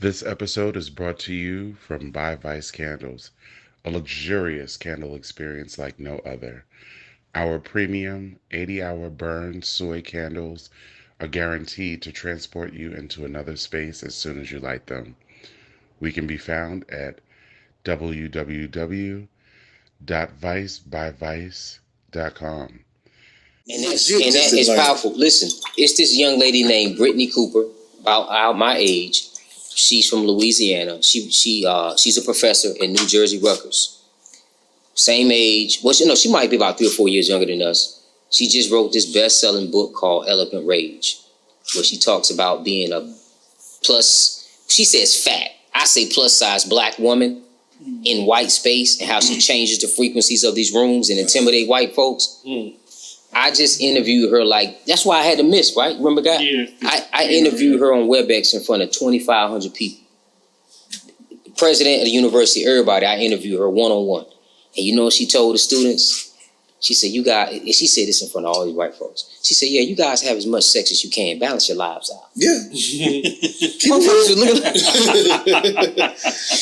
This episode is brought to you from By Vice Candles, a luxurious candle experience like no other. Our premium 80-hour burn soy candles are guaranteed to transport you into another space as soon as you light them. We can be found at www.vicebyvice.com. And it's powerful. Listen, it's this young lady named Brittany Cooper, about my age. She's from Louisiana. She's a professor in New Jersey Rutgers. Same age. Well, she might be about 3 or 4 years younger than us. She just wrote this best-selling book called Eloquent Rage, where she talks about being a she says fat. I say plus-size black woman in white space and how she changes the frequencies of these rooms and intimidate white folks. I just interviewed her that's why I had to miss, right? Remember that? Yeah. I interviewed her on WebEx in front of 2,500 people. The president of the university, everybody, I interviewed her one-on-one. And you know what she told the students? She said, she said this in front of all these white folks. She said, yeah, you guys have as much sex as you can. Balance your lives out. Yeah.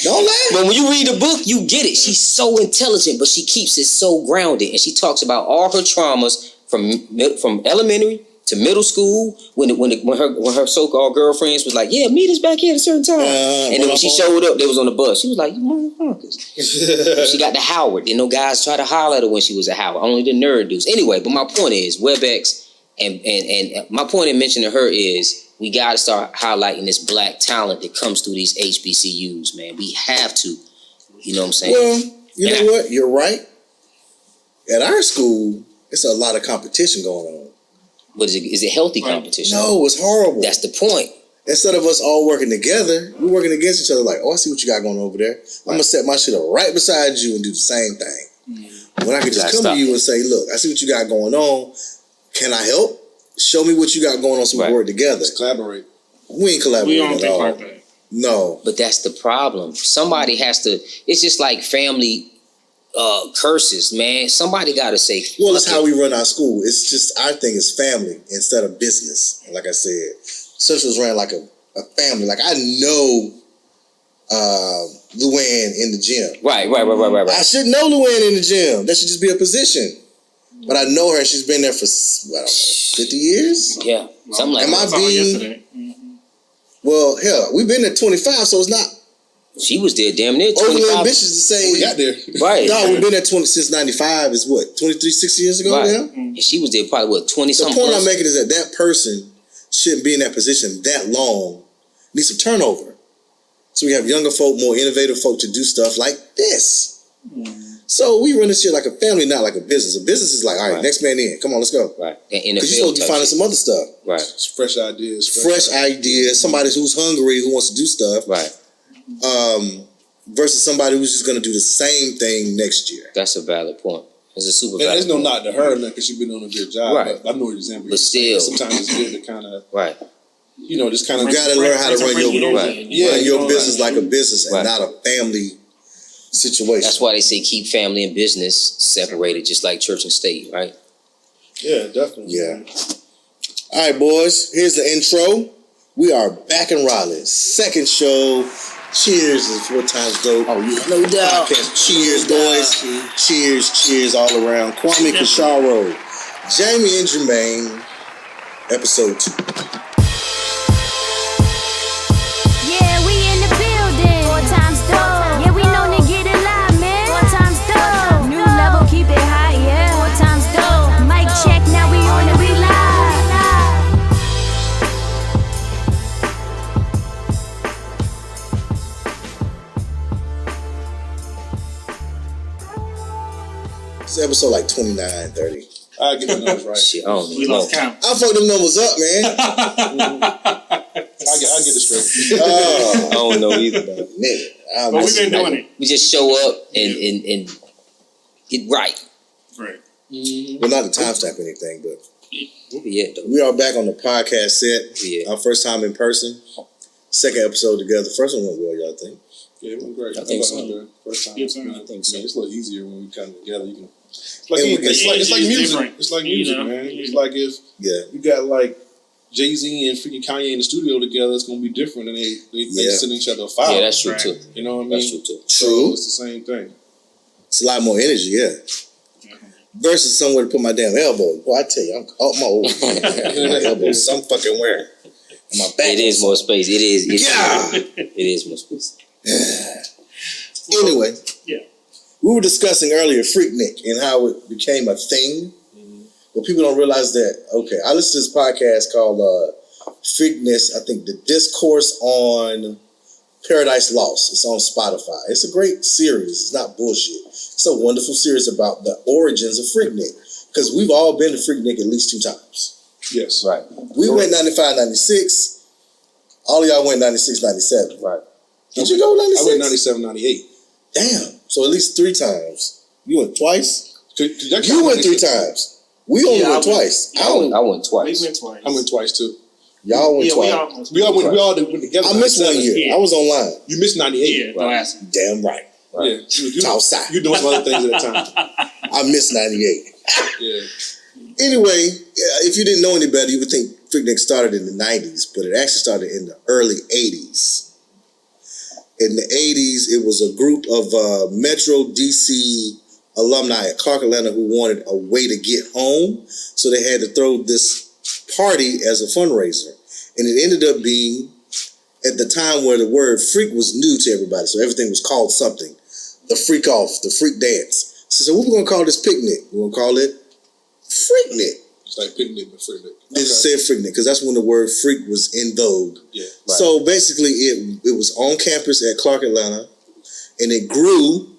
Don't laugh. But when you read the book, you get it. She's so intelligent, but she keeps it so grounded. And she talks about all her traumas from elementary to middle school when her so-called girlfriends was like, yeah, meet us back here at a certain time. And then when she showed up, they was on the bus. She was like, you motherfuckers. She got to Howard. And no guys tried to holler at her when she was at Howard. Only the nerd dudes. Anyway, but my point is, WebEx, and my point in mentioning her is we got to start highlighting this black talent that comes through these HBCUs, man. We have to. You know what I'm saying? Well, you know what? You're right. At our school, it's a lot of competition going on. But is it healthy competition? No, it's horrible. That's the point. Instead of us all working together, we're working against each other like, oh, I see what you got going over there. I'm going to set my shit up right beside you and do the same thing. When I can just come to you and say, look, I see what you got going on. Can I help? Show me what you got going on so we work together. Let's collaborate. We ain't collaborating at all. Like that. No. But that's the problem. Somebody has to, it's just like family curses, man. Somebody got to say. Well, it's how we run our school. It's just our thing is family instead of business. And like I said, Central's ran like a family. Like I know Luann in the gym. Right. I should know Luann in the gym. That should just be a position. But I know her. She's been there for 50 years. Yeah, something like that. Am I being? Well, hell, we've been there 25, so it's not. She was there damn near 25. Overly ambitious to say. We got there. Right. No, we've been there since 95 is what, 6 years ago now? And she was there probably, 20-something. The point I'm making is that person shouldn't be in that position that long. Needs some turnover. So we have younger folk, more innovative folk to do stuff like this. So we run this shit like a family, not like a business. A business is like, all right, next man in. Come on, let's go. Right. Because you're supposed to be finding some other stuff. Right. It's fresh ideas. Fresh ideas. Somebody who's hungry, who wants to do stuff. Right. Versus somebody who's just going to do the same thing next year. That's a valid point. It's a super valid point. There's no knock to her because she's been doing a good job. Right. I know what example. But still. Sometimes it's good to kind of. Right. You know, just kind of. You got to learn how to run your business like a business and not a family situation. That's why they say keep family and business separated, just like church and state, right? Yeah, definitely. Yeah. All right, boys. Here's the intro. We are back in Raleigh. Second show. Cheers is 4 times dope. Oh, yeah, no doubt. Cheers, boys. Cheers all around. Kwame Kasharo, Jamie and Jermaine, episode 2. Yeah, we in the building. 4 times dope. Yeah, we known to get it live, man. 4 times dope. New level, keep it high, yeah. 4 times dope. Mic check, now we on it, we live. It's episode like 29, 30. I get the numbers right. Shit, I don't We lost count. I fucked them numbers up, man. I get it straight. I don't know either, man. Nigga, But we've been doing it. We just show up and get right. Right. Well, not to timestamp anything, but Yeah, though. we are back on the podcast set. Yeah. Our first time in person. Second episode together. First one went well, y'all think? Yeah, it went great. I think so. First time. Yes, sir. I think so. It's a little easier when we come together. You can. It's And we like, can- it's like music. different, It's like you music, know. man. It's like if Yeah. you got like Jay-Z and freaking Kanye in the studio together, it's gonna be different, and they send each other a file. Yeah, that's true too. You know what I mean? That's true too. True. So it's the same thing. It's a lot more energy, yeah. Versus somewhere to put my damn elbow. Boy, I tell you, I'm my old my elbow some fucking where. My back. It is more space. It is. Yeah. It is more space. Anyway. Yeah. We were discussing earlier Freaknik and how it became a thing. But people don't realize that, okay, I listened to this podcast called Freakness, I think the Discourse on Paradise Lost. It's on Spotify. It's a great series. It's not bullshit. It's a wonderful series about the origins of Freaknik. Because we've all been to Freaknik at least 2 times. Yes. Right. We went 95, 96. All of y'all went 96, 97. Right. Did you go 96? I went 97, 98. Damn. So at least 3 times. You went twice? You You went 3 times. We only went twice. I went twice. We went twice. I went twice too. Y'all went twice. We all went together. I missed 1 year. Yeah. I was online. You missed 98. Yeah, the last one. Damn right. Yeah. You Outside. You doing some other things at the time. I missed 98. Yeah. Anyway, if you didn't know any better, you would think Freaknik started in the 90s, but it actually started in the early 80s. In the 80s, it was a group of Metro DC alumni at Clark, Atlanta who wanted a way to get home, so they had to throw this party as a fundraiser. And it ended up being at the time where the word freak was new to everybody, so everything was called something. The freak off, the freak dance. So what we're going to call this picnic? We're going to call it Freaknik. It's like picnic, but freaknik. It said Freaknik because that's when the word freak was in vogue. Yeah. Right. So basically, it was on campus at Clark, Atlanta, and it grew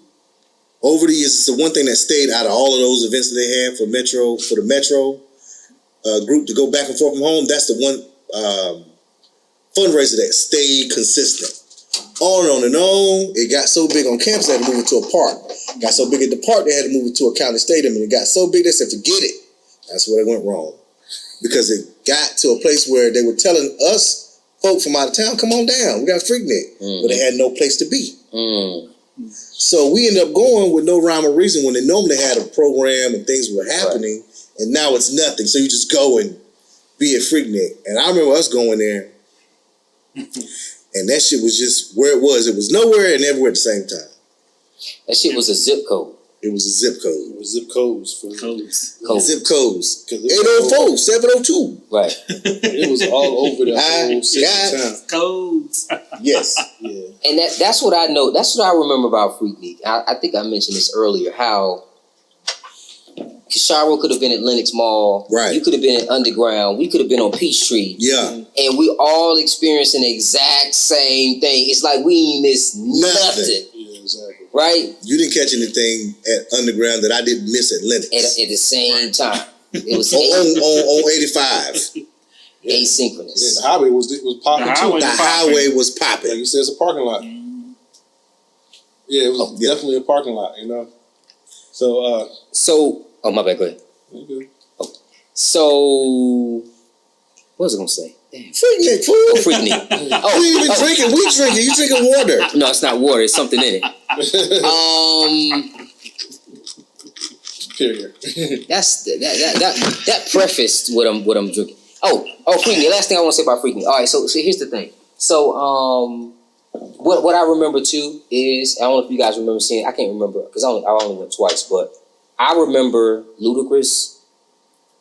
over the years. It's the one thing that stayed out of all of those events that they had for the Metro group to go back and forth from home. That's the one fundraiser that stayed consistent. On and on. It got so big on campus, they had to move it to a park. It got so big at the park, they had to move it to a county stadium, and it got so big, they said, forget it. That's where it went wrong. Because it got to a place where they were telling us, folk from out of town, come on down, we got Freaknik. But they had no place to be. So we ended up going with no rhyme or reason when they normally had a program and things were happening, and now it's nothing. So you just go and be at Freaknik. And I remember us going there, and that shit was just where it was. It was nowhere and everywhere at the same time. That shit was a zip code. It was a zip code. It was zip codes. Zip codes. 804, 702. Right. It was all over the whole city town. Codes. Yes. Yeah. And that's what I know. That's what I remember about Freaknik. I think I mentioned this earlier, how Shiro could have been at Lenox Mall. Right. You could have been at Underground. We could have been on Peachtree. Yeah. And we all experiencing the exact same thing. It's like we ain't missed nothing. Yeah, exactly. Right? You didn't catch anything at Underground that I didn't miss at Lenox. At the same time. It was on 85. asynchronous. Yeah, the highway was popping too. The highway was Like popping. you said, it's a parking lot. Yeah, it was definitely a parking lot, you know? So, Oh, my bad, go ahead. okay. So, what was I going to say? Damn. Freaknik, fool. Freaknik. You ain't even drinking. We drinking. You drinking water. No, it's not water. It's something in it. Period. That prefaced what I'm drinking. Oh, Freaknik. Last thing I want to say about Freaknik. All right, so here's the thing. So, what I remember too is, I don't know if you guys remember seeing. I can't remember because I only went twice, but I remember Ludacris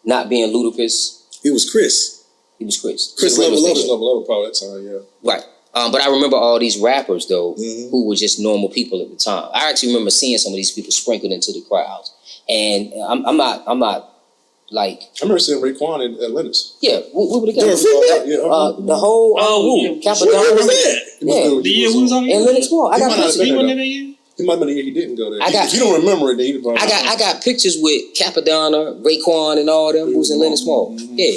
not being Ludacris. He was Chris. He was Chris. Chris Level Level probably that time, yeah. Right. But I remember all these rappers though, Mhm. who were just normal people at the time. I actually remember seeing some of these people sprinkled into the crowds, and I'm not like, I remember seeing Raekwon at Lenox. yeah, we were together. During Freaknik? Yeah. The whole yeah. Capadonna Where was that? The year we was on and Lenox Mall. I He got might not have pictures. been He there, wasn't though. in that year? It might have been the year he didn't go there. I got- If you don't remember it, then you probably I got pictures with Capadonna, Raekwon, and all them who's in Lenox Mall. Yeah.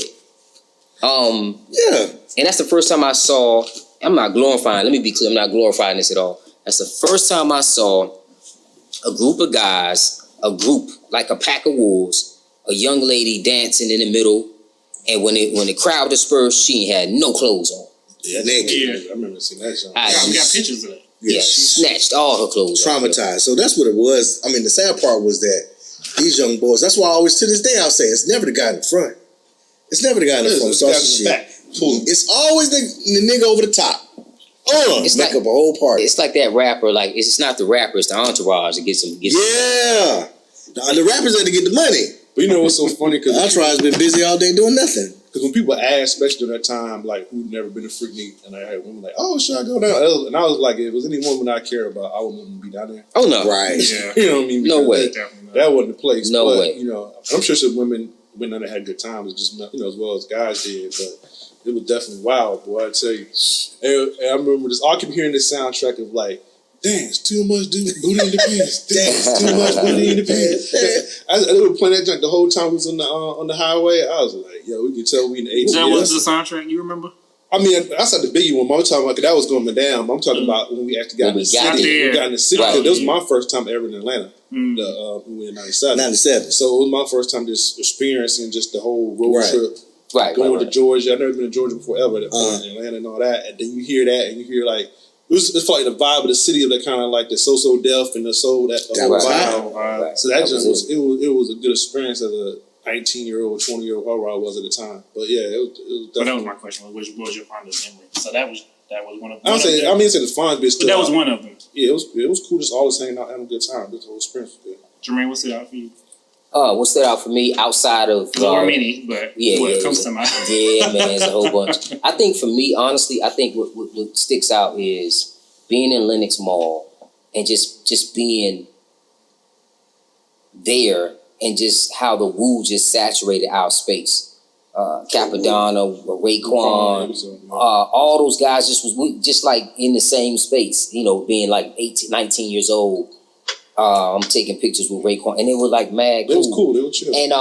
Yeah. And that's the first time I saw. I'm not glorifying. Let me be clear. I'm not glorifying this at all. That's the first time I saw a group of guys, like a pack of wolves, a young lady dancing in the middle, and when the crowd dispersed, she had no clothes on. Yeah, naked. Yeah. I remember seeing that song. I- We got pictures of it. Yeah, she snatched all her clothes off. Traumatized. So that's what it was. I mean, the sad part was that these young boys, that's why I always, to this day, I'll say, it's never the guy in the front. It's never the guy in the front saucy shit. It's always the nigga over the top. It's make up a whole party. It's like that rapper. Like it's not the rapper, it's the entourage that gets them. Yeah, the rappers had to get the money. But you know what's so funny? Because entourage been busy all day doing nothing. Because when people ask, especially during that time, like who'd never been to Freaknik, and I had women like, "Oh, should I go down?" And I was like, if it was any woman I care about, I wouldn't want to be down there. Oh no, right? Yeah. You know what I mean? No way. That wasn't the place. No way. You know, I'm sure some women went down there had good times, just as well as guys did, but it was definitely wild, boy. I tell you. And I remember this. I keep hearing this soundtrack of like, dance too much, booty in the pants. Dance too much, booty in the pants. They were playing that junk the whole time we was on the highway. I was like, yo, we can tell we in the 80s. That was the soundtrack. You remember? I mean, that's not the biggie one. I'm talking about that was going down. I'm talking about when we actually got in the city. We got in the city. Right. That was my first time ever in Atlanta. We went in 97. 97. So it was my first time just experiencing just the whole road trip. Going to Georgia. I've never been to Georgia before ever. In Atlanta and all that. And then you hear that and you hear like, it's like the vibe of the city of that kind of like the so deaf and the soul that whole vibe. Right. So that just was it was a good experience as a 19-year-old, 20-year-old, however I was at the time. But yeah, it was definitely. But that was my question. What was your fondest memory? So that was one of them. I mean, it's the fondest, but that was one of them. Yeah, it was cool just always hanging out, having a good time. This whole experience was good. Jermaine, what stood out for you? What stood out for me outside of there are many, but what comes to mind? Yeah, man, it's a whole bunch. I think for me, honestly, I think what sticks out is being in Lenox Mall and just being there and just how the woo just saturated our space. Capadonna, Raekwon, all those guys just like in the same space, being like 18, 19 years old. I'm taking pictures with Raekwon, and they were like mad cool. It was cool. They were chill. And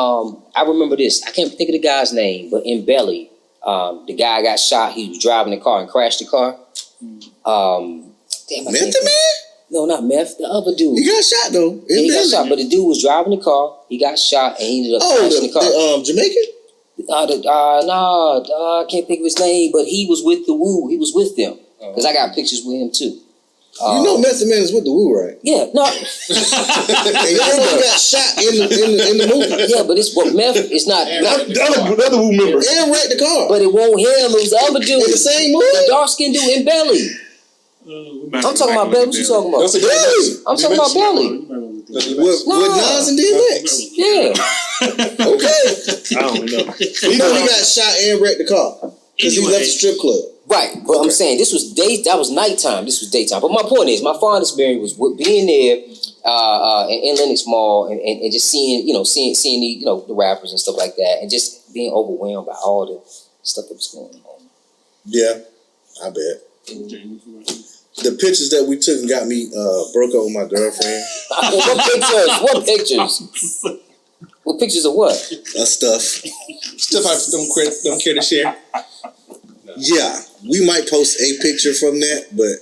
I remember this. I can't think of the guy's name, but in Belly, the guy got shot. He was driving the car and crashed the car. Meth Man? No, not Meth. The other dude. He got shot though. Yeah, he got shot, but the dude was driving the car. He got shot, and he ended up crashing the car. Jamaican? I can't think of his name, but he was with the Woo. He was with them because I got pictures with him too. Method Man is with the Woo, right? Yeah, no. And he got shot in the movie. Yeah, but Meth is not. The other Woo member. And wrecked the car. But it won't him. It was the other dude. In the same movie? The dark skinned dude in Belly. I'm talking about Belly. What you talking about? Belly. I'm talking about Belly. With Nas and DMX. Yeah. Okay. I don't know. He got shot and wrecked the car because he left the strip club. Right, but I'm saying this was that was nighttime. This was daytime. But my point is, my fondest memory was being there in Lenox Mall and just seeing the the rappers and stuff like that, and just being overwhelmed by all the stuff that was going on. Yeah, I bet. The pictures that we took and got me broke up with my girlfriend. What pictures? What pictures? What pictures of what? Stuff. Stuff I don't care to share. Yeah, we might post a picture from that, but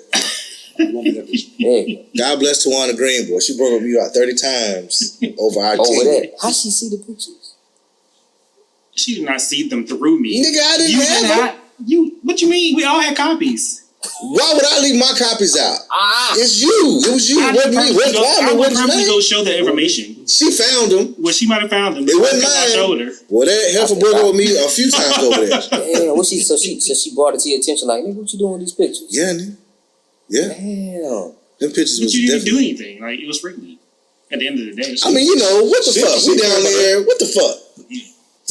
God bless Tawana Greenboy. She broke up with me about 30 times over our team. That. How she see the pictures? She did not see them through me. Nigga, I didn't have them. What you mean? We all had copies. Why would I leave my copies out? It's you. It was you. I would probably go show the information. She found them. Well, she might have found them. It wasn't mine. I showed her. Well, that heifer broke up with me a few times over there. Damn. So she brought it to your attention, like, nigga, what you doing with these pictures? Yeah, nigga. Yeah. Damn. Them pictures but was you didn't do anything. Like, it was freaky. At the end of the day. I mean, what the fuck? We down there. What the fuck?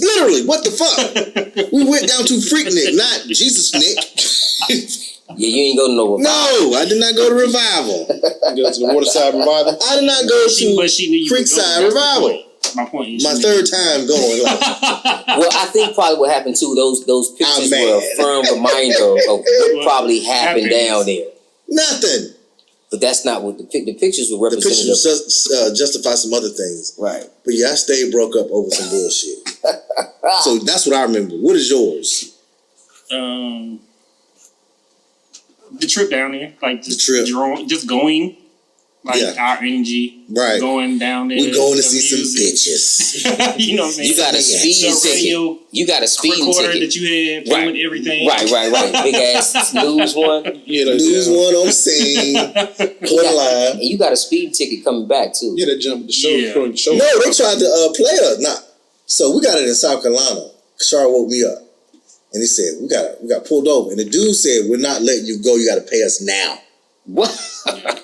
Literally, what the fuck? We went down to Freaknik, not Jesus Nick. Yeah, you ain't go to no revival. No, I did not go to revival. You go to the Waterside Revival? I did not go to Creekside Revival. My point is, my third time going. Well, I think probably what happened too. Those pictures were a firm reminder of what probably happened down there. Nothing. But that's not what the pictures were representative. The pictures justify some other things, right? But yeah, I stayed broke up over some bullshit. So that's what I remember. What is yours? The trip down there, like just going, like our energy, right? Going down there, we're going to see some bitches. You know what I'm saying? You got a speed ticket. You got a speeding ticket that you had, filming everything. Right. Big ass news one. Yeah, news one on scene. And you got a speed ticket coming back too. Yeah, that jumped the show. Yeah. No, they tried to play us. So we got it in South Carolina. Shar woke me up. And he said, we got pulled over. And the dude said, we're not letting you go. You got to pay us now. What?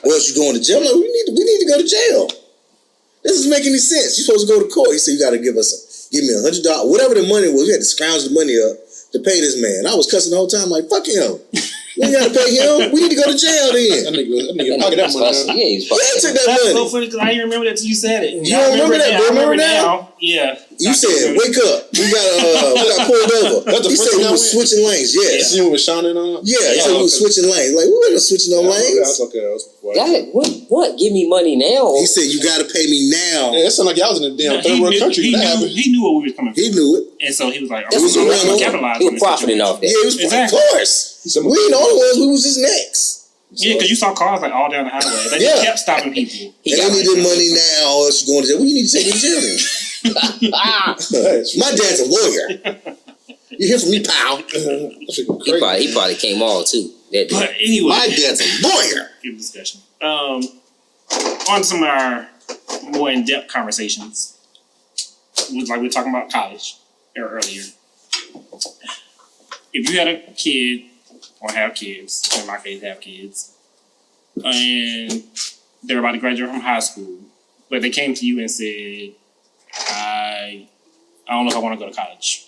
Or else you going to jail. I'm like, we need to go to jail. This doesn't make any sense. You're supposed to go to court. He said, you got to give me $100. Whatever the money was, we had to scrounge the money up to pay this man. I was cussing the whole time like, fuck him. We ain't got to pay him. We need to go to jail then. That nigga pocket that money. Yeah, he took that money. So funny because I didn't remember that till you said it. You don't remember that? Remember now? Yeah. You said, wake up. We got pulled over. He said we were switching lanes. Yes. You was shining on? Yeah, he said we were switching lanes. Like, we weren't switching no lanes. That's okay. What? Give me money now? He said, you got to pay me now. Yeah, it sounded like y'all was in a damn third world country. He knew where we was coming from. He knew it. And so he was like, he was profiting off that. Yeah, he was exactly. Of course. We ain't the only ones. We was just next. Yeah, because you saw cars like all down the highway. They just kept stopping people. And they need their money now, or else you're going to jail. Well, you need to take me to jail then. My dad's a lawyer. You hear from me, pal. He probably came all too. But anyway, my dad's a lawyer. Good discussion. On to some of our more in-depth conversations. Like we were talking about college earlier. If you had a kid or have kids, in my case have kids, and they're about to graduate from high school, but they came to you and said, I don't know if I want to go to college.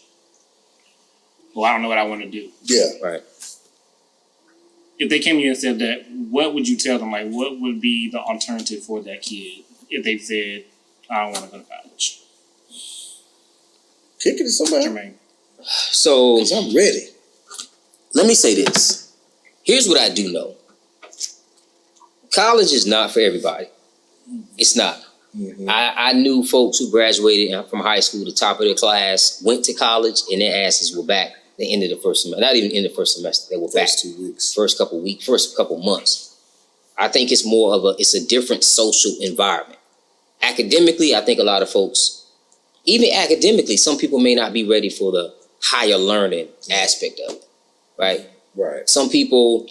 Well, I don't know what I want to do. Yeah. Right. If they came to you and said that, what would you tell them? Like, what would be the alternative for that kid if they said, I don't want to go to college? Kick it to somebody. Jermaine. So, because I'm ready. Let me say this. Here's what I do know. College is not for everybody. It's not. Mm-hmm. I knew folks who graduated from high school, the top of their class, went to college, and their asses were back the end of the first semester. Not even in the first semester. They were back. 2 weeks. First couple months. I think it's more of it's a different social environment. Academically, I think a lot of folks, even academically, some people may not be ready for the higher learning aspect of it. Right? Right. Some people,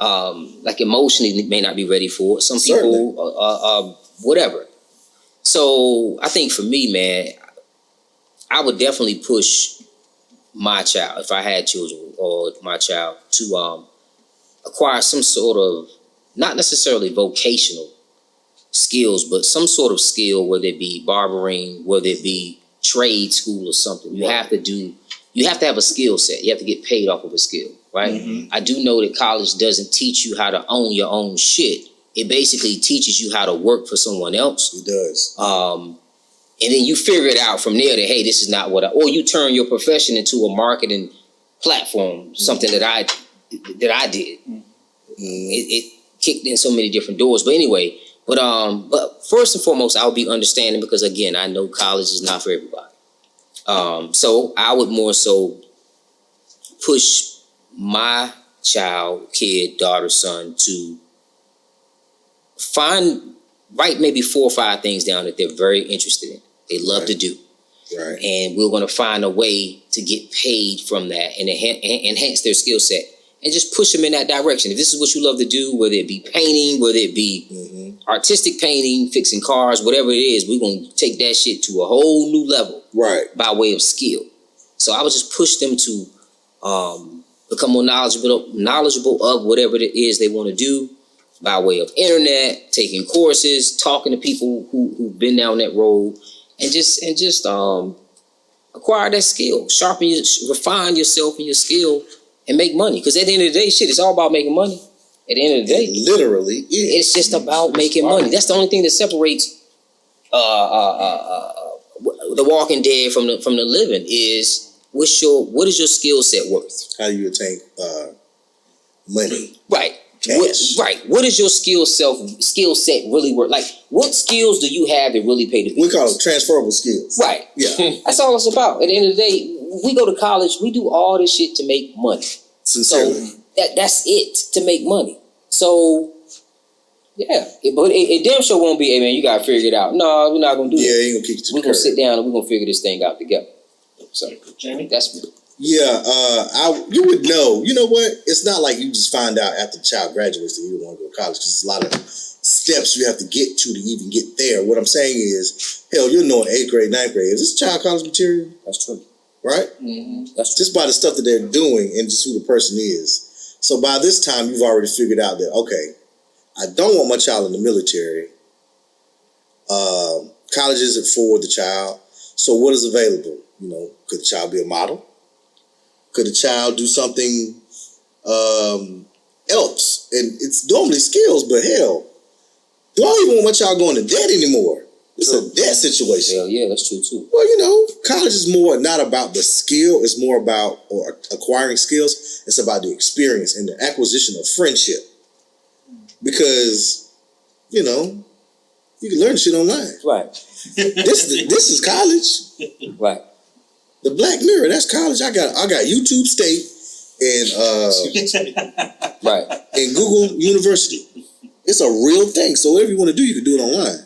like emotionally, may not be ready for it. Some people, whatever. So I think for me, man, I would definitely push my child, if I had children, or my child, to acquire some sort of, not necessarily vocational skills, but some sort of skill, whether it be barbering, whether it be trade school or something. You have to have a skill set. You have to get paid off of a skill, right? Mm-hmm. I do know that college doesn't teach you how to own your own shit. It basically teaches you how to work for someone else. It does. And then you figure it out from there that, hey, this is not what or you turn your profession into a marketing platform, something that I did. Mm-hmm. It kicked in so many different doors. But anyway, but first and foremost, I'll be understanding because, again, I know college is not for everybody. So I would more so push my child, kid, daughter, son to write maybe 4 or 5 things down that they're very interested in. They love to do. Right. And we're going to find a way to get paid from that and enhance their skill set and just push them in that direction. If this is what you love to do, whether it be painting, whether it be artistic painting, fixing cars, whatever it is, we're going to take that shit to a whole new level. Right. By way of skill. So I would just push them to become more knowledgeable of whatever it is they want to do by way of internet, taking courses, talking to people who've been down that road, and just acquire that skill, refine yourself and your skill, and make money. Because at the end of the day, shit, it's all about making money. At the end of the day, literally, it's just about making money. That's the only thing that separates the Walking Dead from the living is what is your skill set worth? How do you attain money? Right. Cash. What is your skill set really worth? Like, what skills do you have that really pay the bills? We call it transferable skills. Right. Yeah. That's all it's about. At the end of the day, we go to college, we do all this shit to make money. Sincerely. So that's it, to make money. So yeah, but it damn sure won't be, hey man, you gotta figure it out. No, we're not gonna do that. Yeah, you ain't gonna kick it to We're gonna sit down and we're gonna figure this thing out together. So, Jamie? That's me. Yeah, you would know. You know what? It's not like you just find out after the child graduates that you don't want to go to college, because there's a lot of steps you have to get to even get there. What I'm saying is, hell, you'll know in 8th grade, 9th grade, is this child college material? That's true. right? That's Just by the stuff that they're doing and just who the person is. So by this time, you've already figured out that, okay, I don't want my child in the military. College isn't for the child. So what is available? You know, could the child be a model? Could the child do something else? And it's normally skills, but hell, do I even want my child going to debt anymore? It's a debt situation. Hell yeah, that's true too. Well, you know, college is more not about the skill. It's more about acquiring skills. It's about the experience and the acquisition of friendship. Because, you know, you can learn shit online. Right. This is college. Right. The Black Mirror, that's college. I got YouTube State and Google University. It's a real thing. So whatever you want to do, you can do it online.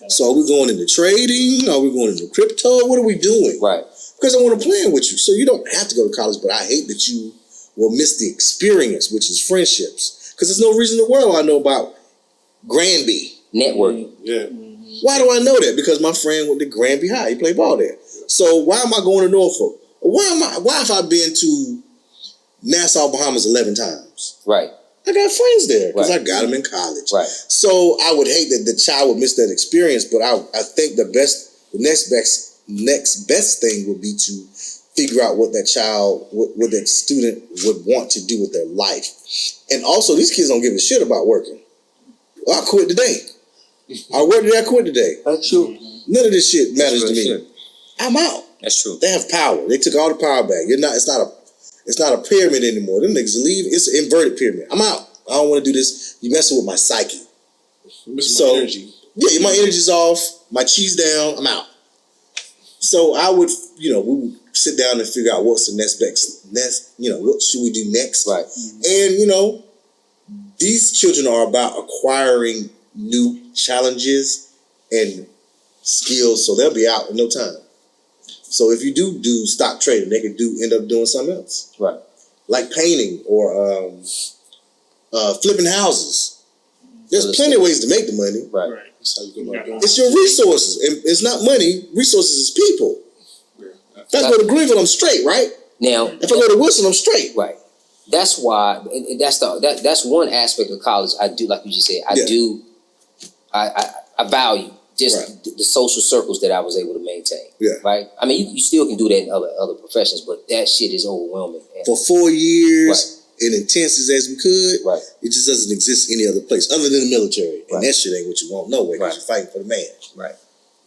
So are we going into trading? Are we going into crypto? What are we doing? Right. Because I want to plan with you. So you don't have to go to college, but I hate that you will miss the experience, which is friendships. Because there's no reason in the world I know about Granby. Networking. Yeah. Why do I know that? Because my friend went to Granby High. He played ball there. So why am I going to Norfolk? Why have I been to Nassau, Bahamas 11 times? Right. I got friends there because Right. I got them in college. Right. So I would hate that the child would miss that experience, but I think the next best thing would be to figure out what that child, what that student would want to do with their life. And also, these kids don't give a shit about working. Well, I quit today. I worked today, I quit today. That's true. None of this shit matters to me. Shit. I'm out. That's true. They have power. They took all the power back. It's not a pyramid anymore. Them niggas leave. It's an inverted pyramid. I'm out. I don't want to do this. You messing with my psyche. Missing my energy. Yeah, my energy's off. My chi's down. I'm out. So I would, we would sit down and figure out what's the next, what should we do next? Right. And, these children are about acquiring new challenges and skills, so they'll be out in no time. So if you do stock trading, they could end up doing something else. Right. Like painting or flipping houses. There's plenty of ways to make the money. Right. That's how you go about doing it. It's your resources. And it's not money. Resources is people. If I go to Greenville, I'm straight, right? Now, if I go to Wilson, I'm straight. Right. That's why, and that's one aspect of college I do, like you just said, I value just the social circles that I was able to maintain. Yeah. Right? I mean, you still can do that in other professions, but that shit is overwhelming. For 4 years, and intense as we could, it just doesn't exist any other place other than the military. And that shit ain't what you want nowhere because you're fighting for the man. Right.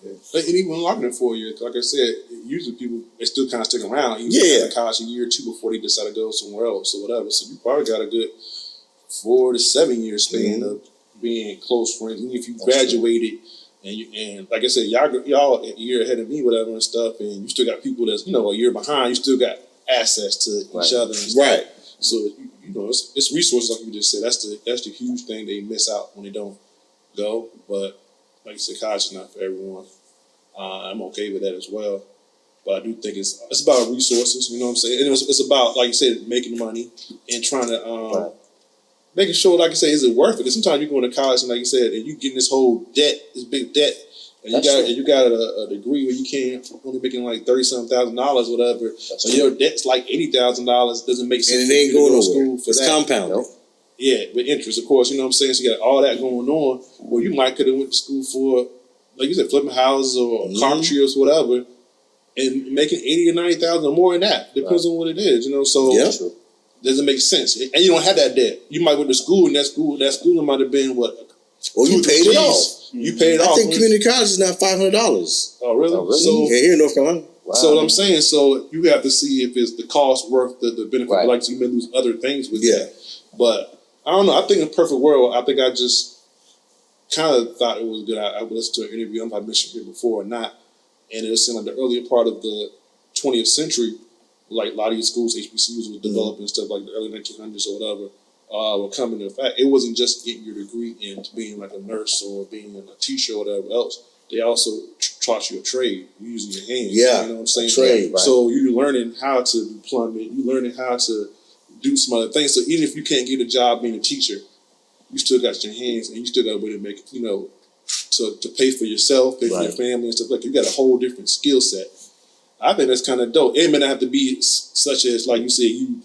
Yeah. And even locking it for a year, like I said, usually people, they still kind of stick around. Even in college a year or two before they decide to go somewhere else or whatever. So you probably got a good 4 to 7 year span of being close friends. Even if you graduated and like I said, y'all a year ahead of me, whatever and stuff, and you still got people that's a year behind. You still got access to each other and stuff. Right. So it's resources, like you just said. That's the huge thing they miss out when they don't go. But like you said, college is not for everyone. I'm okay with that as well. But I do think it's about resources, you know what I'm saying? And it's about, like you said, making money and trying to making sure, like you say, is it worth it? Because sometimes you go into college and, like you said, and you getting this whole debt, this big debt, and you got a degree where you can't only making like $30,000 whatever. So your debt's like $80,000. Doesn't make sense. And it ain't going nowhere. It's compounded. Nope. Yeah, with interest, of course. You know what I'm saying? So you got all that going on. Well, you might could have went to school for, like you said, flipping houses or carpentry or whatever, and making $80,000 or $90,000 or more than that. Depends on what it is, So doesn't make sense. And you don't have that debt. You might go to school, and that school might have been what? Or you paid it off. You paid it off. I think community college is now $500. Oh, really? So here in North Carolina. Wow. So what I'm saying, so you have to see if it's the cost worth the benefit. Like you may lose other things with that. But I don't know. I think in a perfect world, I think I just kind of thought it was good. I listened to an interview. I don't know if I mentioned it before or not. And it was like the earlier part of the 20th century, like a lot of these schools, HBCUs, were developing stuff like the early 1900s or whatever, were coming to effect. It wasn't just getting your degree into being like a nurse or being a teacher or whatever else. They also taught you a trade, using your hands. Yeah, you know what I'm saying? Trade. So you're learning how to do plumbing. You're learning how to do some other things. So even if you can't get a job being a teacher, you still got your hands and you still got a way to make, to pay for yourself, pay for your family and stuff like that. You got a whole different skill set. I think that's kind of dope. It may not have to be such as, like you said, you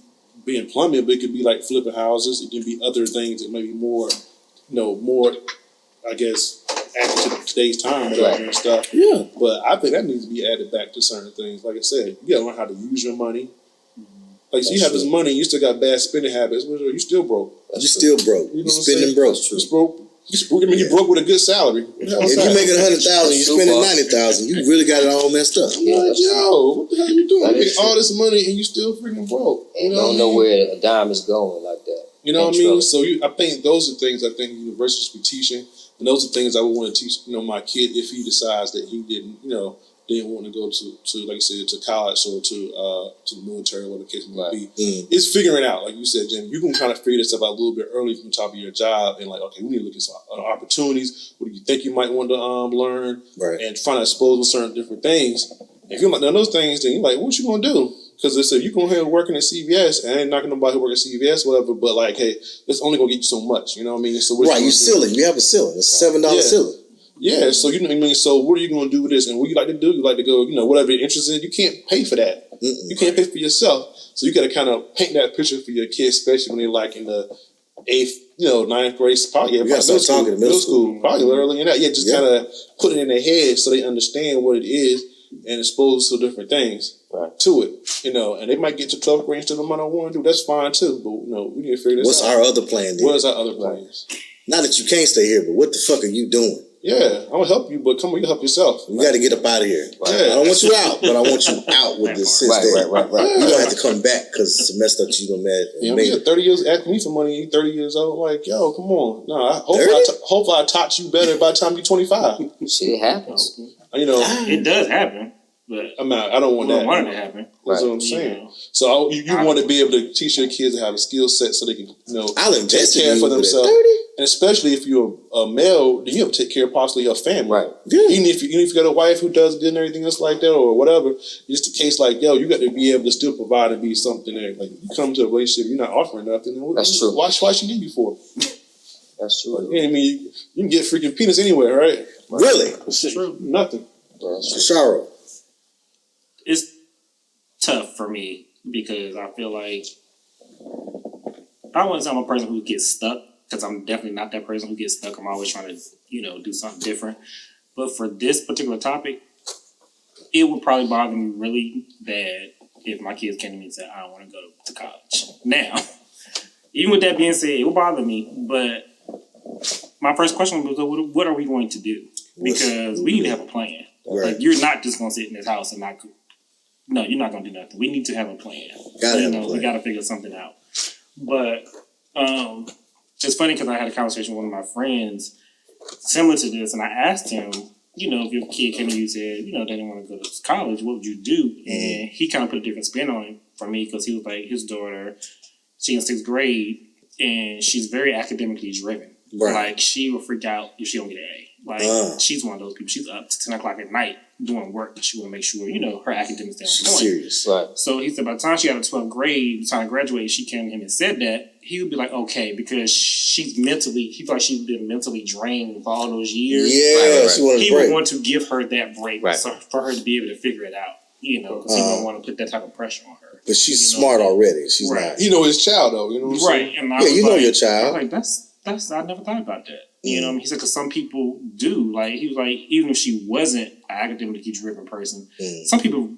being plumbing, but it could be like flipping houses. It can be other things that may be more, more, I guess, added to today's time and stuff. Yeah. But I think that needs to be added back to certain things. Like I said, you got to learn how to use your money. Like, so you have this money, you still got bad spending habits. You still broke. You still broke. You spending broke. You broke. You broke with a good salary. If you making $100,000, you spending $90,000. You really got it all messed up. Like, yo, what the hell you doing? You make all this money and you still freaking broke. And you don't know where a dime is going like that. You know what I mean? So I think those are things I think universities be teaching, and those are things I would want to teach. My kid if he decides that he didn't want to go to like I said, to college or to the military, whatever the case may be. It's figuring out, like you said, Jim. You can kind of figure this stuff out a little bit early from the top of your job, and like, okay, we need to look at some opportunities. What do you think you might want to learn, and trying to expose with certain different things. If you're not doing those things, then you're like, what you gonna do? Because they said you going ahead working at CVS, and I ain't knocking nobody who work at CVS, whatever. But like, hey, it's only gonna get you so much. You know what I mean? So you ceiling. You have a ceiling. It's $7 ceiling. Yeah, so you know what I mean. So what are you going to do with this? And what you like to do? You like to go, whatever you're interested in. You can't pay for that. You can't pay for yourself. So you got to kind of paint that picture for your kids, especially when they're like in the 8th, 9th grade. Probably middle school, probably early in that. Yeah, just kind of put it in their head so they understand what it is and expose to different things to it. And they might get to 12th grade instead of what I want to do. That's fine too. But we need to figure this out. What's our other plan? Then? What is our other plans? Not that you can't stay here, but what the fuck are you doing? Yeah, I'm gonna help you, but come on, you help yourself. You got to get up out of here. Yeah. I don't want you out, but I want you out with this system. Right. You don't have to come back because it's a messed up you done made. 30 years asking me for money. You 30 years old, like, yo, come on. No, hopefully I taught you better by the time you're 25. Shit happens. It does happen. But I don't want that. I don't want it to happen. That's what I'm saying. So you want to be able to teach your kids to have a skill set so they can, take care for themselves. And especially if you're a male, then you have to take care of possibly your family. Right. Yeah. Even if you got a wife who does good and everything else like that or whatever, it's the case like, yo, you got to be able to still provide and be something there. Like, you come to a relationship, you're not offering nothing. That's true. Why she need you for? That's true. Like, I mean, you can get freaking penis anywhere, right? Really? That's true. Nothing. Sharo. It's tough for me because I feel like I wouldn't say I'm a person who gets stuck because I'm definitely not that person who gets stuck. I'm always trying to, do something different. But for this particular topic, it would probably bother me really bad if my kids came to me and said, I don't want to go to college. Now, even with that being said, it would bother me. But my first question was, what are we going to do? Because we need to have a plan. Right. Like, you're not just going to sit in this house and not... No, you're not going to do nothing. We need to have a plan. We got to figure something out. But it's funny because I had a conversation with one of my friends similar to this, and I asked him, if your kid came to you and said, they didn't want to go to college, what would you do? And he kind of put a different spin on it for me because he was like, his daughter, she's in 6th grade, and she's very academically driven. Right. Like, she will freak out if she don't get an A. Like, she's one of those people. She's up to 10 o'clock at night doing work, and she want to make sure, her academics stay on point. Serious. Right. So he said by the time she got to 12th grade, by the time I graduated, she came to him and said that, he would be like, okay, because he felt like she's been mentally drained for all those years. Yeah, right. He would want to give her that break for her to be able to figure it out, because he don't want to put that type of pressure on her. But she's smart already. She's not. His child, though. You know what I'm saying? And know your child. I was like, I never thought about that. You know what I mean? He said, because some people do. Like, he was like, even if she wasn't an academically driven person, some people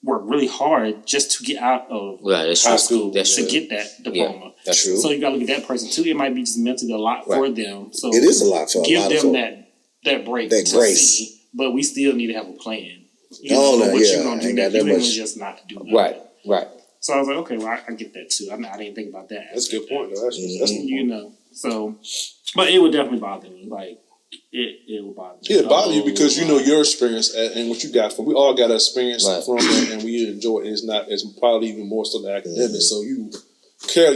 work really hard just to get out of high school to get that diploma. Yeah, that's true. So you got to look at that person, too. It might be just mentally a lot for them. So it is a lot for give them that break. That grace. See, but we still need to have a plan. What you're going to do next. You ain't just not to do nothing. Right. So I was like, okay, well, I get that, too. I didn't think about that. That's a good point, though. That's good point. So... But it would definitely bother me. Like, it would bother me. It bother you because you know your experience and what you got from. We all got an experience from it, and we enjoy it. It's not. It's probably even more so than academic. So you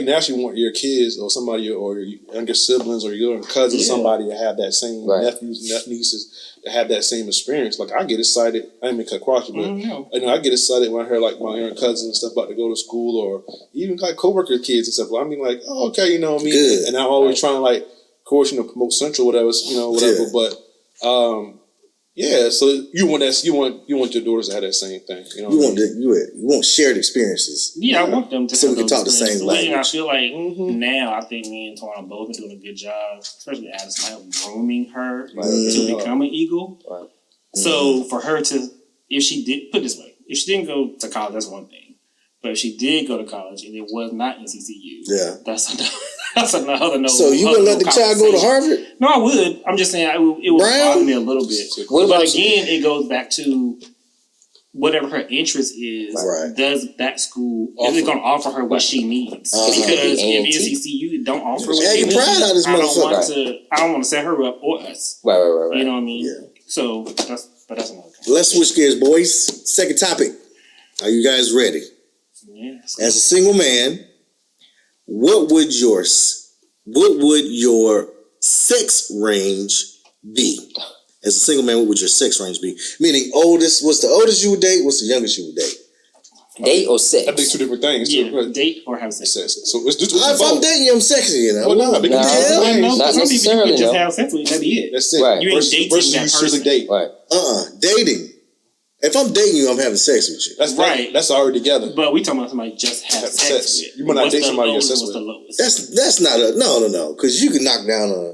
naturally want your kids or somebody or your younger siblings or your cousins, somebody to have that same nephews and nieces to have that same experience. Like I get excited. I didn't mean to cut across you, but I get excited when I hear like my younger cousins and stuff about to go to school or even like coworker kids and stuff. I mean, like, oh, okay, you know what I mean. Good. And I'm always trying to like. Of course, promote Central, whatever, whatever. Yeah. But Yeah, so you want your daughters to have that same thing. You know, You want shared experiences. Yeah, I want them to. So have we can those talk the same experiences. language. I feel like now I think me and Twan both been doing a good job, especially Addison, grooming her to become an Eagle. Right. So for her to, if she did, put it this way, if she didn't go to college, that's one thing. But if she did go to college and it was not NCCU, that's another no. So you wouldn't let the child go to Harvard? No, I would. I'm just saying it would bother me a little bit. But again, it goes back to whatever her interest is. Right. Does that school is it going to offer her what she needs? Because if NCCU don't offer what she needs, I don't want to set her up or us. Right. You know what I mean? Yeah. So that's another thing. Let's switch gears, boys. Second topic. Are you guys ready? Yeah. As a single man, what would your sex range be? As a single man, what would your sex range be? Meaning, what's the oldest you would date? What's the youngest you would date? Date or sex? I think two different things. Yeah, date or have sex. So it's just If I'm dating you, I'm sexy, you know. Well, no, because not some people necessarily, you can just no. have sex with, that'd be it. That's it. Right. You ain't dating versus that you person. strictly date. Right. Dating. If I'm dating you, I'm having sex with you. That's right. That's already together. But we talking about somebody just have sex with. You might not date somebody you have sex What's with. the lowest? That's not a no. Because you can knock down a.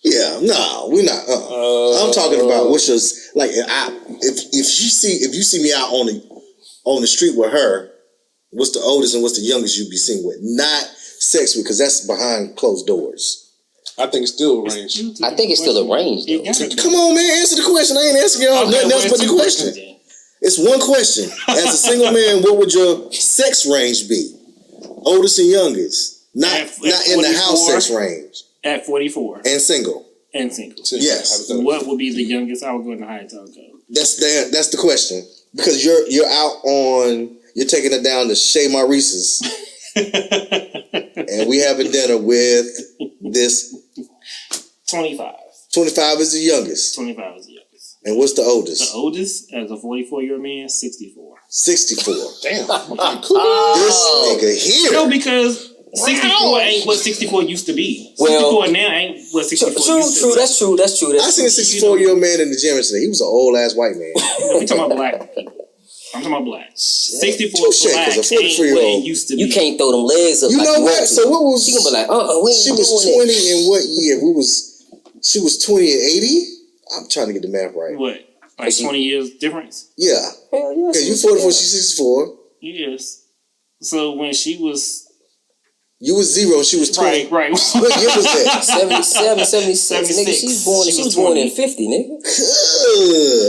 Yeah, no, we're not. I'm talking about what's your like. If you see me out on the street with her, what's the oldest and what's the youngest you'd be seen with? Not sex with, because that's behind closed doors. I think it's still a range. I think it's still a range, though. Come on, man, answer the question. I ain't asking y'all nothing else but the question. It's one question. As a single man, what would your sex range be? Oldest and youngest, not in the house sex range. At 44. And single. Yes. What would be the youngest I would go in the high top go? That's the question. Because you're taking it down to Chez Maurice's. And we having dinner with this 25. 25 is the youngest. 25 is the youngest. And what's the oldest? The oldest, as a 44-year-old man, 64. 64. Damn. This nigga here. No, because 64 ain't what 64 used to be. 64 now ain't what 64 used to be. That's true. I seen a 64-year-old man in the gym yesterday. He was an old ass white man. No, we talking about black people. I'm talking about black. 64 black ain't what it used to be. You can't throw them legs up. You know what? So what was she gonna be like? She was 20 in what year? She was 20 in 80. I'm trying to get the math right. What? Like 20 years difference? Yeah. Hell yeah. Okay, you 44, she's 64. Yes. So when she was... You was 0, she was 20. Right. What year was that? 77, 76. Nigga, she was born in 50, nigga.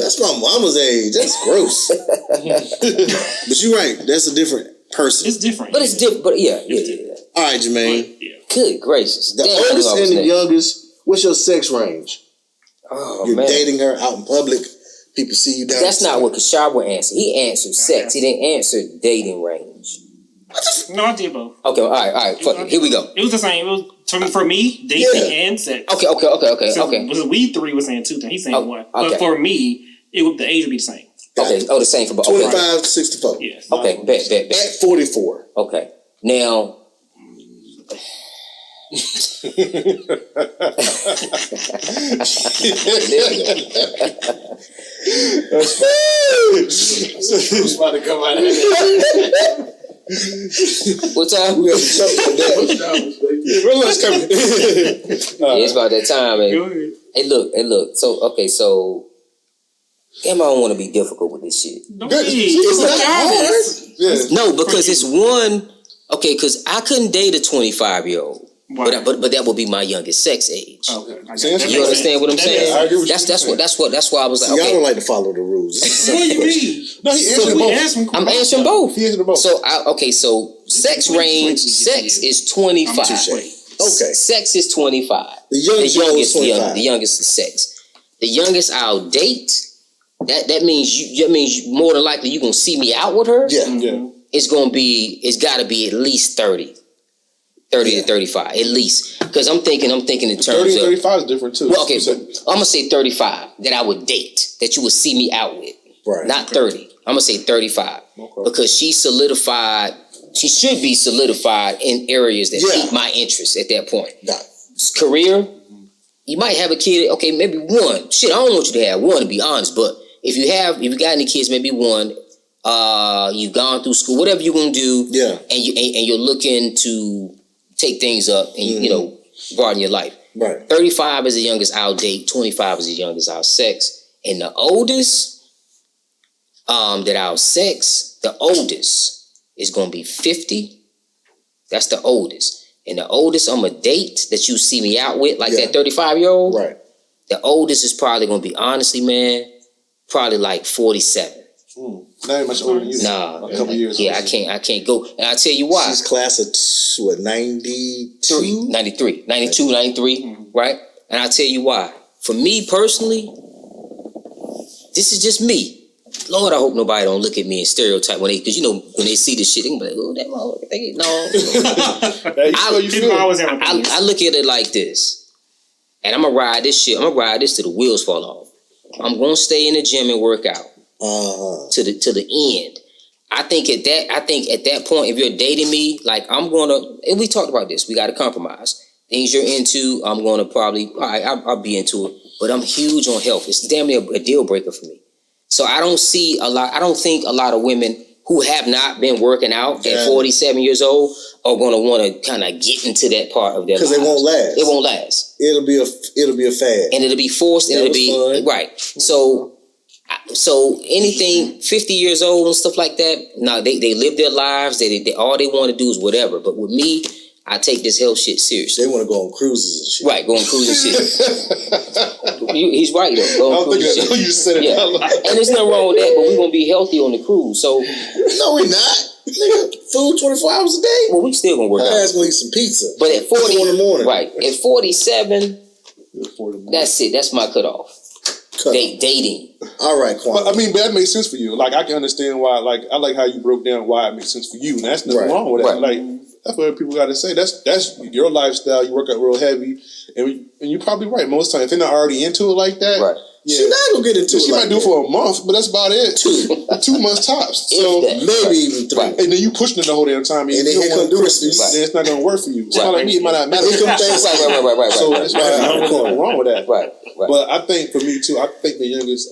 That's my mama's age. That's gross. But you're right. That's a different person. It's different. But it's different. But yeah. All right, Jermaine. Good gracious. The oldest and the youngest, what's your sex range? Oh, You're man. dating her out in public. People see you down. That's not what Kashar would answer. He answered sex. He didn't answer dating range. No, I did both. Okay, all right. Fuck it. Here we go. It was the same. It was for me, dating and sex. Okay. So we three was saying two things. He's saying one. Okay. But for me, the age would be the same. Okay. Oh, the same for both. 25 to 64. Yes. Okay. Bet. At 44. Okay. Now. Who's about to come out of here? What time? We have to jump on that. It's about that time, man. Hey, look. So damn, I don't want to be difficult with this shit. It's not hard. Yeah. No, because it's one. Okay, because I couldn't date a 25-year-old. But that would be my youngest sex age. Okay. You understand what I'm saying? I agree with That's why I was like, See, okay. y'all don't like to follow the rules. What do you mean? No, he answered both. I'm answering both. He answered both. So sex range, sex is 25. Okay. Sex is 25. The youngest is 25. The youngest is sex. The youngest I'll date. That means you more than likely you're gonna see me out with her. Yeah. It's gotta be at least 30 to 35, at least. Because I'm thinking in terms 30 and of 35 is different too. well, okay, I'm gonna say 35 that I would date, that you would see me out with. Right. Not 30. I'm gonna say 35. Okay. Because she should be solidified in areas that pique my interest at that point. Nah. Career, you might have a kid. Okay, maybe one. Shit, I don't want you to have one, to be honest. But if you got any kids, maybe one. You've gone through school, whatever you're gonna do. Yeah. And you're looking to take things up and you know broaden your life. Right. 35 is the youngest I'll date. 25 is the youngest I'll sex, and the oldest that I'll sex, the oldest is gonna be 50. That's the oldest. And the oldest I'm a date that you see me out with, like that 35-year-old. Right. The oldest is probably gonna be, honestly, man, probably like 47. Not even much older than you. Nah, a couple years. yeah, I can't go. And I'll tell you why. She's class of 92? 92, 93, right? And I'll tell you why. For me personally, this is just me. Lord, I hope nobody don't look at me and stereotype because when they see this shit, they can be like, oh, that motherfucker. No. I look at it like this. And I'm gonna ride this shit. I'm gonna ride this till the wheels fall off. I'm gonna stay in the gym and work out. To the end. I think at that point, if you're dating me, like I'm gonna, and we talked about this, we gotta compromise. Things you're into, I'm gonna probably, all right, I'll be into it. But I'm huge on health. It's damn near a deal breaker for me. So I don't think a lot of women who have not been working out at 47 years old are gonna want to kind of get into that part of their lives. Because it won't last. It won't last. It'll be a fad. And it'll be forced, and it'll be fun. Right. So anything 50 years old and stuff like that, no, they live their lives. They all they want to do is whatever. But with me, I take this health shit seriously. They want to go on cruises and shit. Right, go on cruises and shit. He's right though. Go on cruises and shit. You said it. Yeah. And there's nothing wrong with that, but we're gonna be healthy on the cruise. So no, we're not. Nigga, food 24 hours a day. Well, we still gonna work out. Ass gonna eat some pizza. But at 40 in the morning. Right. At 47, that's it. That's my cutoff. Dating. All right, Quan. But that makes sense for you. Like I can understand why. Like I like how you broke down why it makes sense for you, and that's nothing wrong with that. Like that's what people got to say. That's your lifestyle. You work out real heavy, and you're probably right. Most times, if they're not already into it like that, right. Yeah. She's not gonna get into it. She might do it for a month, but that's about it. 2 months tops. So maybe even 3. Right. And then you pushing it the whole damn time. And then here come Christmas. Then it's not gonna work for you. Somebody like me, it might not matter. Right. So that's why there's nothing wrong with that. Right. But I think for me too, I think the youngest,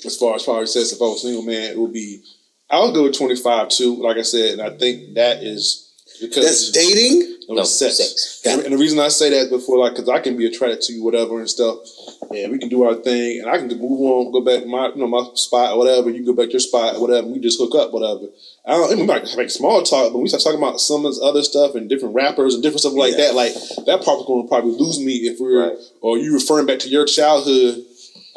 as far as probably says, if I was single man, it would be. I would go with 25 too. Like I said, and I think that is because that's dating. No, sex. And the reason I say that is before, like, because I can be attracted to you, whatever, and stuff, and we can do our thing, and I can move on, go back to my, my spot or whatever. You go back to your spot or whatever. And we just hook up, whatever. We might make small talk, but we start talking about some of this other stuff and different rappers and different stuff like that. Like that part's going to probably lose me if we're or you referring back to your childhood.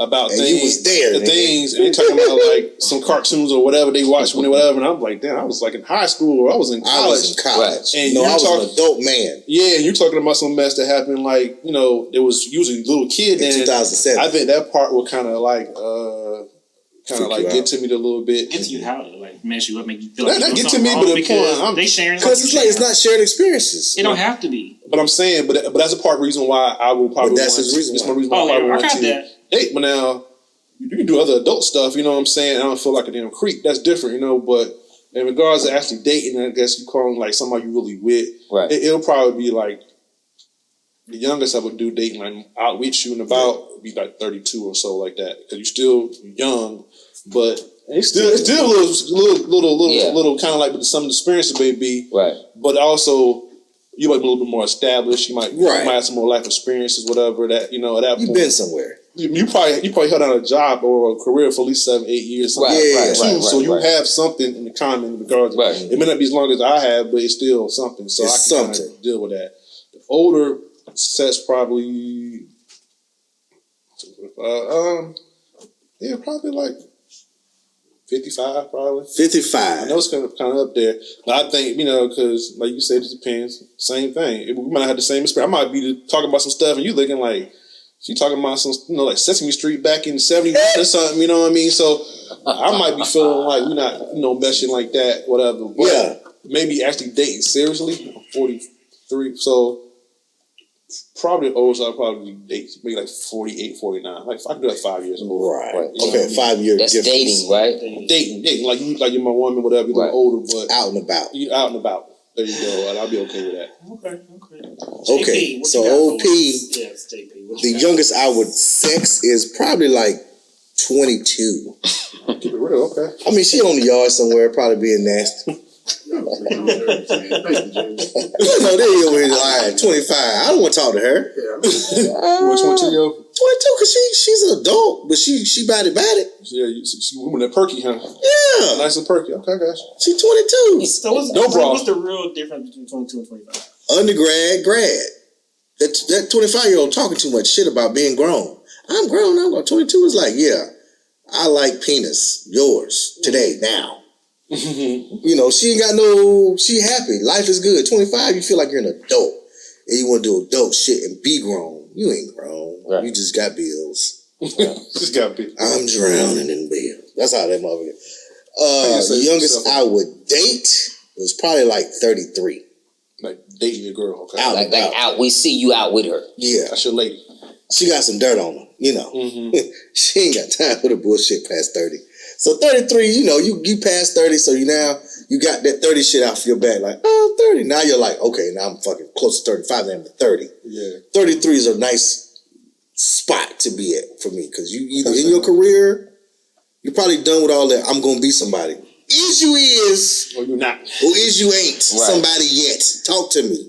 About and things, you was there, the things, and they talking about like some cartoons or whatever they watched when they whatever, and I'm like, damn, I was like in high school or I was in college. I was in college, and I was an adult man. Yeah, and you're talking about some mess that happened, like it was usually a little kid in 2007. I think that part will kind of like get to me a little bit. Get to you how like mess you up, make you feel like not get to me, but the point they sharing because it's not shared experiences. It don't have to be. But I'm saying, but that's a part reason why I will probably. But that's his reason. That's my reason why I want to date. But now. You can do other adult stuff, you know what I'm saying? I don't feel like a damn creep. That's different, But in regards to actually dating, I guess you call them like somebody you really with. Right. It'll probably be like the youngest I would do dating, like out with you and about, would be like 32 or so, like that. Because you're still young, but it's still a little kind of like with some experiences may be. Right. But also. You might be a little bit more established. You might have some more life experiences, whatever. That at that point, you've been somewhere. You probably held down a job or a career for at least 7-8 years. So you have something in the common in regards. It may not be as long as I have, but it's still something. So it's I can kind of deal with that. The older sets probably, probably like 55, probably 55. I know it's kind of up there, but I think because like you said, it depends. Same thing. We might not have the same experience. I might be talking about some stuff, and you looking like she talking about some, like Sesame Street back in the 70s or something. You know what I mean? So I might be feeling like we're not, meshing like that, whatever. But maybe actually dating seriously. I'm 43, so. Probably oldest I'll probably date maybe like 48, 49. Like I can do like 5 years old. Right. Okay, 5 years. That's difference. dating, right? Dating. Like you're my woman, whatever. You're a little older, but out and about. You out and about. There you go. I'll be okay with that. Okay, JP, so what you got old for P, us? Yes, JP. What the you got? youngest I would sex is probably like 22. Keep it real, okay. I mean, she on the yard somewhere, probably being nasty. No, they over here. All right, 25. I don't want to talk to her. Which one, yo? 22, cause she's an adult, but she body. Yeah, she woman that perky, huh? Yeah, Nice and perky. Okay, guys. she 22. So what's the real difference between 22 and 25? Undergrad, grad. That 25-year-old talking too much shit about being grown. I'm grown. I'm grown. 22 is like, yeah, I like penis. Yours today, now. You know, she ain't got no. She happy. Life is good. 25, you feel like you're an adult, and you want to do adult shit and be grown. You ain't grown. Right. You just got bills. Just got big. I'm drowning in bills. That's how that motherfucker. The youngest I would date was probably like 33. Like dating your girl, okay? Out. Out. We see you out with her. Yeah, That's your lady. she got some dirt on her. You know, she ain't got time for the bullshit past 30. So 33, you know, you past 30, so you got that 30 shit off your back, like, 30. Now you're like, okay, now I'm fucking close to 35, then I'm to 30. Yeah. 33 is a nice spot to be at for me, because you either in your career, you're probably done with all that, I'm going to be somebody. Is you is, Or you're not. or is you ain't somebody yet. Talk to me.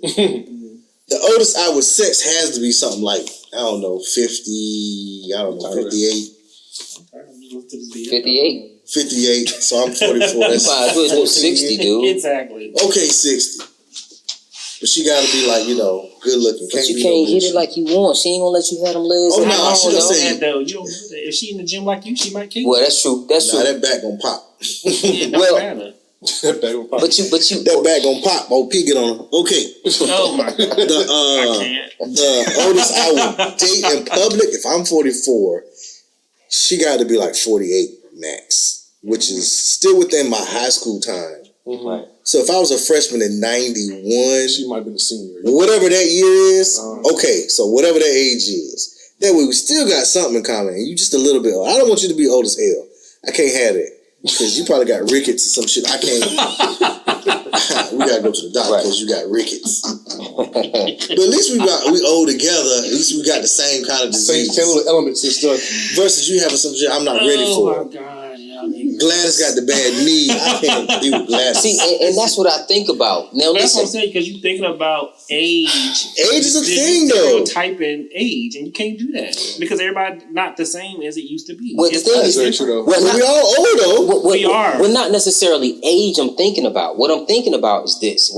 The oldest I would sex has to be something like, I don't know, 50, I don't know, 58. 58. 58, so I'm 44. That's Might as well do 60, dude. Exactly. okay, 60. But she gotta be like, you know, good looking. But you can't hit it like you want. She ain't gonna let you have them legs. Oh, up. no, she You gonna don't say, have that. You don't do that. If she in the gym like you, she might kick Well, you. that's true. That's nah, true. that back gonna pop. It don't well- matter. But you. That back gonna pop. OP get on her. Okay. Oh my god. I can't. The oldest I would date in public, if I'm 44, she gotta be like 48 max, which is still within my high school time. Right. So if I was a freshman in 91, She might have been a senior. whatever that year is, okay, so whatever that age is, that way we still got something in common. And you just a little bit old. I don't want you to be old as hell. I can't have that. Because you probably got rickets or some shit. I can't. We gotta go to the doctor because you got rickets. But at least we old together. At least we got the same kind of Same disease. little elements and stuff. Versus you having some shit I'm not ready for. Oh my god. Gladys got the bad knee. I can't deal with Gladys. See, and that's what I think about. Now That's what I'm listen. saying, because you're thinking about age. Age is a thing, though. Stereotyping age, and you can't do that because everybody not the same as it used to be. Well, the thing is, That's very true, though. well, But we all old though. We are. Well, not necessarily age I'm thinking about. What I'm thinking about is this.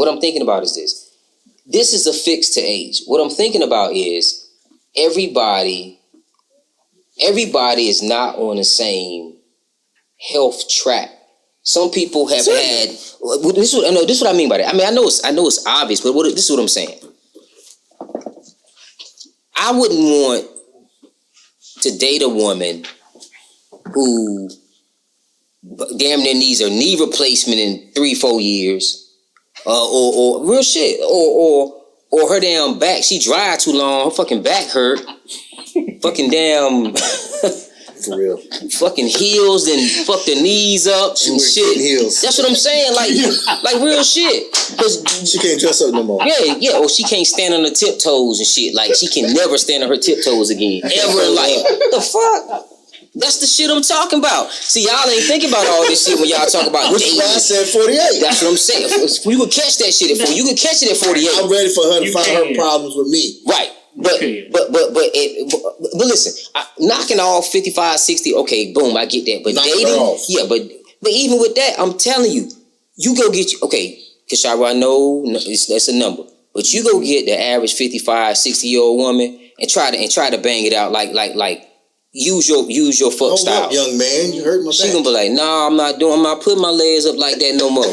This is a fix to age. What I'm thinking about is everybody is not on the same health track. Some people have had. This is what I mean by that. I mean, I know it's obvious, but this is what I'm saying. I wouldn't want to date a woman who damn near needs a knee replacement in 3-4 years, or real shit, or her damn back. She drive too long. Her fucking back hurt. Fucking damn. For real. Fucking heels and fuck their knees up and shit. Heels. That's what I'm saying. Like real shit. Cause She can't dress up no more. yeah. Or she can't stand on her tiptoes and shit. Like she can never stand on her tiptoes again ever in life. The fuck. That's the shit I'm talking about. See, y'all ain't thinking about all this shit when y'all talk about Which is dating. why I said 48. That's what I'm saying. You could catch that shit at 40. You could catch it at 48. I'm ready for her to You find can. her problems with me. Right. But listen, knocking off 55, 60, okay, boom, I get that. But Knock it dating, off. yeah, but even with that, I'm telling you, you go get okay, Kashara, I know that's a number, but you go get the average 55, 60-year-old woman and try to bang it out like use your fuck Hold style. up, young man. You hurt my She back. gonna be like, nah, I'm not putting my legs up like that no more.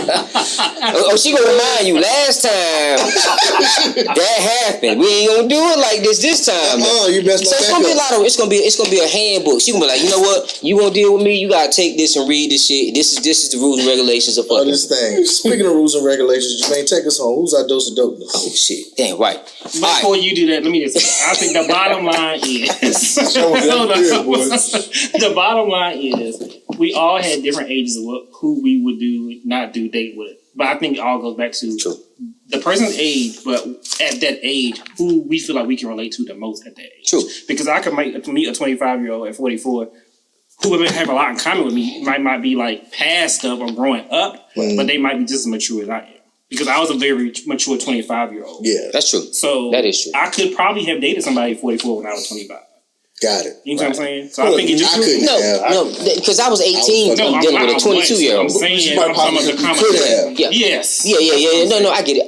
Oh, she gonna remind you, last time that happened. We ain't gonna do it like this time. You messed my So it's back gonna be a up. lot of. It's gonna be a handbook. She gonna be like, you know what? You wanna deal with me? You gotta take this and read this shit. This is the rules and regulations of fucking. This thing. Speaking of rules and regulations, Jermaine, take us home. Who's our dose of dopeness? Oh shit! Damn right. Before you do that, let me just. I think the bottom line is. Hold on. The bottom line is we all had different ages of who we would not do date with. But I think it all goes back to True. the person's age, but at that age, who we feel like we can relate to the most at that age. True. Because I could meet a 25-year-old at 44 who would have a lot in common with me. Might be like past stuff or growing up, but they might be just as mature as I am. Because I was a very mature 25-year-old. Yeah. That's true. So that is true. I could probably have dated somebody 44 when I was 25. Got it. You know what I'm saying? So I think it just because I was 18 dealing with a 22-year-old. I'm saying I'm talking about the common. Yeah. Yes. Yeah. No, I get it.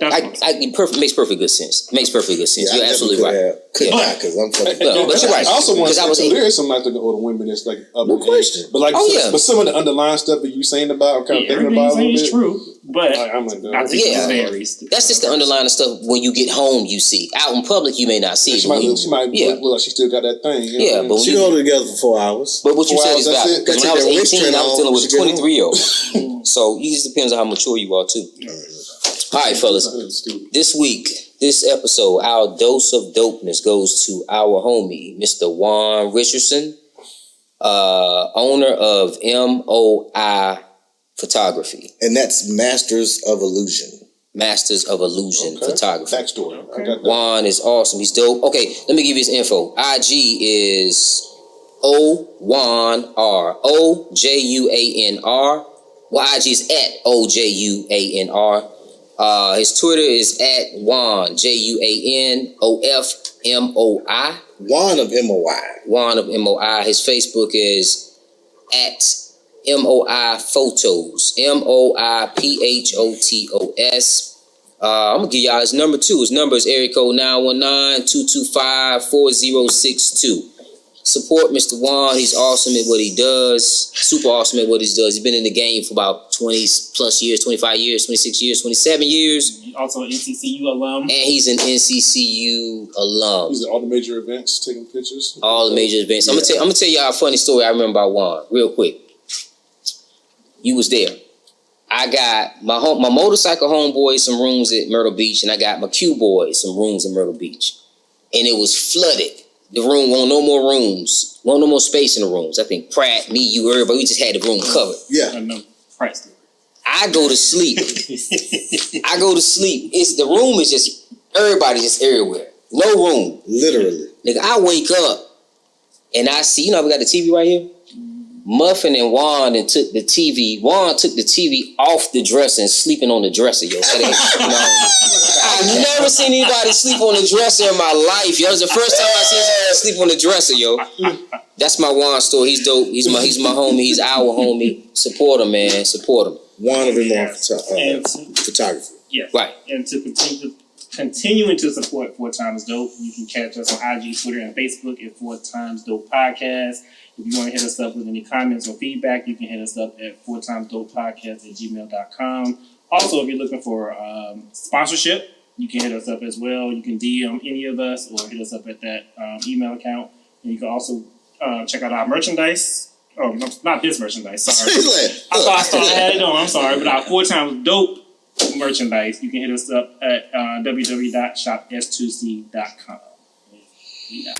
Makes perfect good sense. Makes perfect good sense. You're absolutely right. Could not, because I'm fucking. But you're right. I also want to say there is some like the older women that's like up No in question. age. But like, yeah. but some of the underlying stuff that you saying about, I'm kind of thinking Everything about a you little say is bit. true, but I'm like, I think it varies. That's just the underlying stuff. When you get home, you see. Out in public, you may not see it. She might look like she still got that thing. You know Yeah, what I mean? but She hold it together for 4 hours. But what you 4 said hours, is that's valid. it? Because when I was Got your 18, I was dealing with a waist 23-year-old. So it just depends on how mature you are, too. All right, fellas. This week, this episode, our dose of dopeness goes to our homie, Mr. Juan Richardson, owner of MOI Photography. And that's Masters of Illusion. Masters of Illusion Photography. Backstory. I got that. Juan is awesome. He's dope. Okay, let me give you his info. IG is OJuanR. OJuanR. Well, IG is at OJuanR. His Twitter is at Juan, JUANOFMOI. Juan of MOI. Juan of MOI. His Facebook is at MOI Photos. MOIPHOTOS. I'm going to give y'all his number too. His number is area code 919-225-4062. Support Mr. Juan. He's awesome at what he does. Super awesome at what he does. He's been in the game for about 20 plus years, 25 years, 26 years, 27 years. Also an NCCU alum. And he's an NCCU alum. He's at all the major events, taking pictures. All the major events. I'm gonna tell y'all a funny story I remember about Juan, real quick. You was there. I got my motorcycle homeboy some rooms at Myrtle Beach, and I got my Q boys some rooms in Myrtle Beach. And it was flooded. The room won't no more rooms. Won't no more space in the rooms. I think Pratt, me, you, everybody, we just had the room covered. Yeah. I know. Price. I go to sleep. It's the room is just everybody just everywhere. No room. Literally. Nigga, I wake up and I see, we got the TV right here. Muffin and Juan took the TV. Juan took the TV off the dresser and sleeping on the dresser, yo. So I've never seen anybody sleep on the dresser in my life, yo. It was the first time I seen somebody sleep on the dresser, yo. That's my Juan story. He's dope. He's my homie. He's our homie. Support him, man. Support him. Juan of MOI And Photography. yes. Right. And to continuing to support 4 Times Dope, you can catch us on IG, Twitter, and Facebook at 4 Times Dope Podcast. If you want to hit us up with any comments or feedback, you can hit us up at 4timesdopepodcast@gmail.com. Also, if you're looking for sponsorship, you can hit us up as well. You can DM any of us or hit us up at that email account. And you can also check out our merchandise. Oh, no, not this merchandise, sorry. I thought I had it on, I'm sorry. But our 4 Times Dope merchandise, you can hit us up at www.shops2c.com. Yeah.